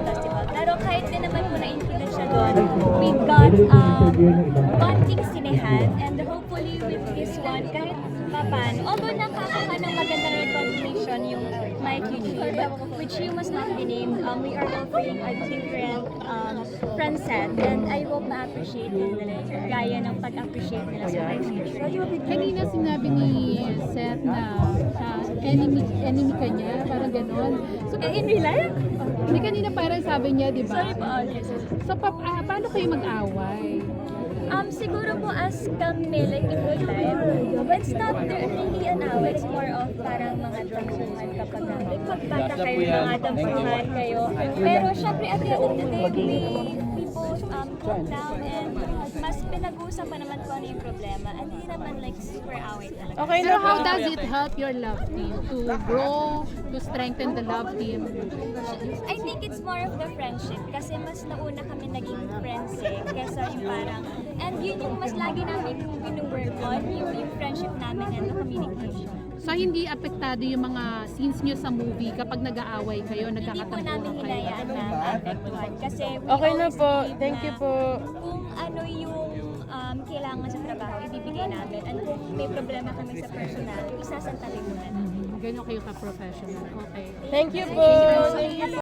festival. Pero kahit din naman po na-include siya doon, we got bonding sinehan, and hopefully with this one, kahit paano, although nakakakuha ng magandang recognition yung My Future, but which you must not be named, we are offering a different friend set, and I hope ma-appreciate nila gaya ng pag-appreciate nila sa My Future. Kanina sinabi ni Seth na enemy ka niya, parang ganon. So, In real life? hindi kanina parang sabi niya, di ba? Sorry po, yes. So, paano kayo mag-away? Siguro po as kami, like in real life, it's not really an away, it's more of parang mga tampuhan kapag magbata kayo, mga tampuhan kayo. Pero syempre at the end of the day, we both calm down, and mas pinag-uusapan naman po ano yung problema, at hindi naman like super away talaga. Okay Pero na how po. does it help your love team to grow, to strengthen the love team? I think it's more of the friendship, kasi mas nauna kami naging friends kesa yung parang, and yun yung mas lagi namin work on, yung friendship namin and the communication. So, hindi apektado yung mga scenes nyo sa movie kapag nag-aaway kayo, Hindi po nagkakatampuhan namin kayo? hinayaan na apektuhan, kasi we Okay na always po. believe Thank you na po. kung ano yung kailangan sa trabaho, ibibigay namin, and kung may problema kami sa personal, isasantabi muna namin. Ganyan kayo ka-professional. Okay. Thank you po. Thank you po.